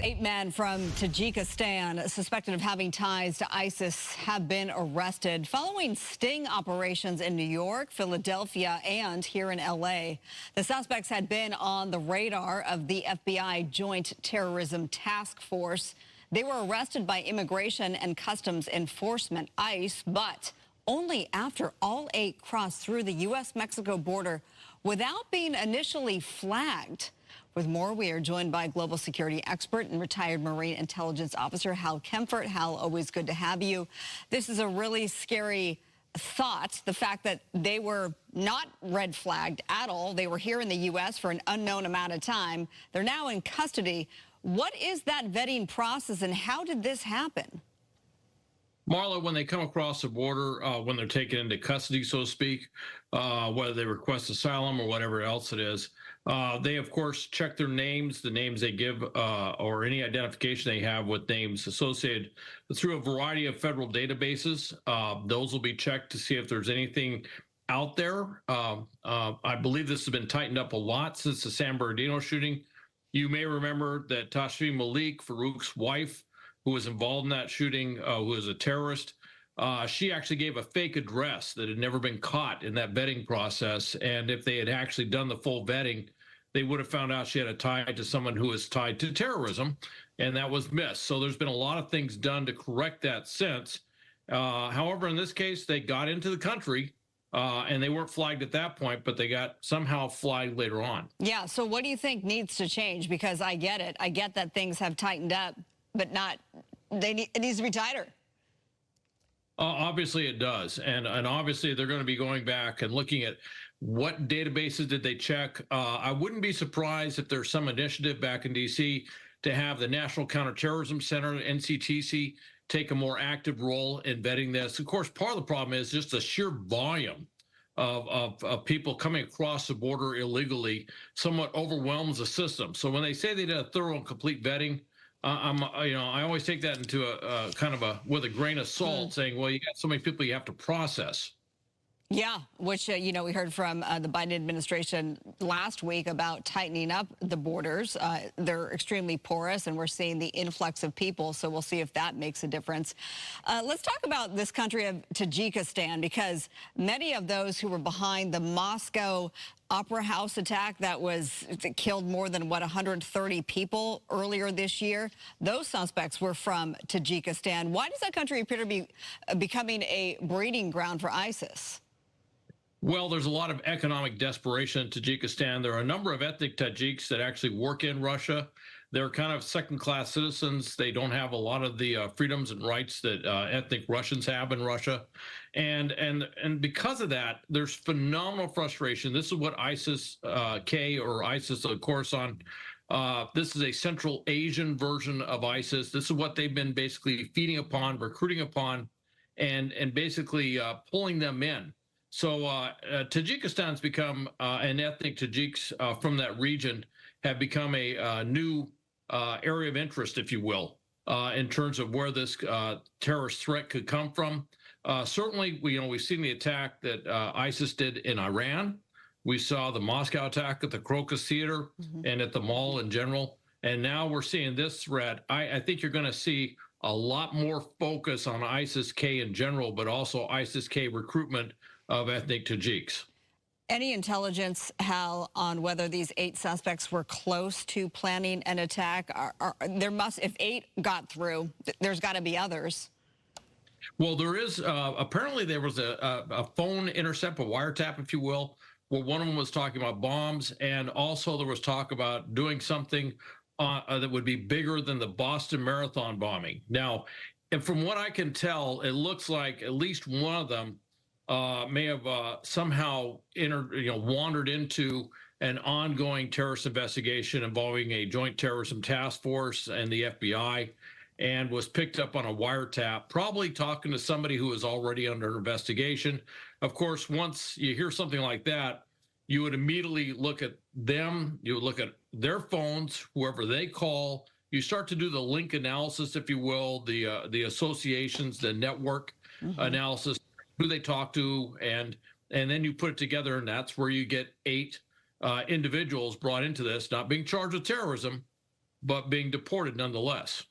8 men from Tajikistan suspected of having ties to ISIS have been arrested following sting operations in New York, Philadelphia, and here in L.A. The suspects had been on the radar of the FBI Joint Terrorism Task Force. They were arrested by Immigration and Customs Enforcement, ICE, but only after all 8 crossed through the U.S.-Mexico border without being initially flagged. With more, we are joined by global security expert and retired Marine intelligence officer Hal Kempfer. Hal, always good to have you. This is a really scary thought, the fact that they were not red flagged at all. They were here in the U.S. for an unknown amount of time. They're now in custody. What is that vetting process, and how did this happen? Marla, when they come across the border, when they're taken into custody, so to speak, whether they request asylum or whatever else it is, they, of course, check their names, the names they give, or any identification they have with names associated through a variety of federal databases. Those will be checked to see if there's anything out there. I believe this has been tightened up a lot since the San Bernardino shooting. You may remember that Tashfeen Malik, Farouk's wife, who was involved in that shooting, who was a terrorist, she actually gave a fake address that had never been caught in that vetting process. And if they had actually done the full vetting, they would have found out she had a tie to someone who was tied to terrorism, and that was missed. So there's been a lot of things done to correct that since. However, in this case, they got into the country, and they weren't flagged at that point, but they got somehow flagged later on. Yeah, so what do you think needs to change? Because I get it. I get that things have tightened up, but it needs to be tighter. Obviously it does. And obviously they're going to be going back and looking at what databases did they check. I wouldn't be surprised if there's some initiative back in D.C. to have the National Counterterrorism Center, NCTC, take a more active role in vetting this. Of course, part of the problem is just the sheer volume of people coming across the border illegally somewhat overwhelms the system. So when they say they did a thorough and complete vetting, I always take that into a kind of with a grain of salt, saying, well, you got so many people you have to process. Yeah, which, we heard from the Biden administration last week about tightening up the borders. They're extremely porous, and we're seeing the influx of people, so we'll see if that makes a difference. Let's talk about this country of Tajikistan, because many of those who were behind the Moscow Opera House attack that killed more than, 130 people earlier this year, those suspects were from Tajikistan. Why does that country appear to be becoming a breeding ground for ISIS? Well, there's a lot of economic desperation in Tajikistan. There are a number of ethnic Tajiks that actually work in Russia. They're kind of second-class citizens. They don't have a lot of the freedoms and rights that ethnic Russians have in Russia. And because of that, there's phenomenal frustration. This is what ISIS-K or ISIS, of course, this is a Central Asian version of ISIS. This is what they've been basically feeding upon, recruiting upon, and basically pulling them in. So Tajikistan's become, and ethnic Tajiks from that region have become a new area of interest, if you will, in terms of where this terrorist threat could come from. Certainly, we've seen the attack that ISIS did in Iran. We saw the Moscow attack at the Crocus Theater and at the mall in general. And now we're seeing this threat. I think you're going to see a lot more focus on ISIS-K in general, but also ISIS-K recruitment of ethnic Tajiks. Any intelligence, Hal, on whether these 8 suspects were close to planning an attack? If 8 got through, there's got to be others. Well, there is. Apparently, there was a phone intercept, a wiretap, if you will, where one of them was talking about bombs, and also there was talk about doing something that would be bigger than the Boston Marathon bombing. Now, and from what I can tell, it looks like at least one of them may have somehow wandered into an ongoing terrorist investigation involving a joint terrorism task force and the FBI, and was picked up on a wiretap, probably talking to somebody who is already under investigation. Of course, once you hear something like that, you would immediately look at them, you would look at their phones, whoever they call. You start to do the link analysis, if you will, the associations, the network analysis, who they talk to, and then you put it together, and that's where you get 8 individuals brought into this, not being charged with terrorism, but being deported nonetheless.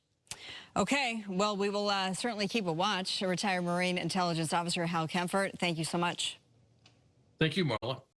Okay, well, we will certainly keep a watch. Retired Marine Intelligence Officer Hal Kempfer, thank you so much. Thank you, Marla.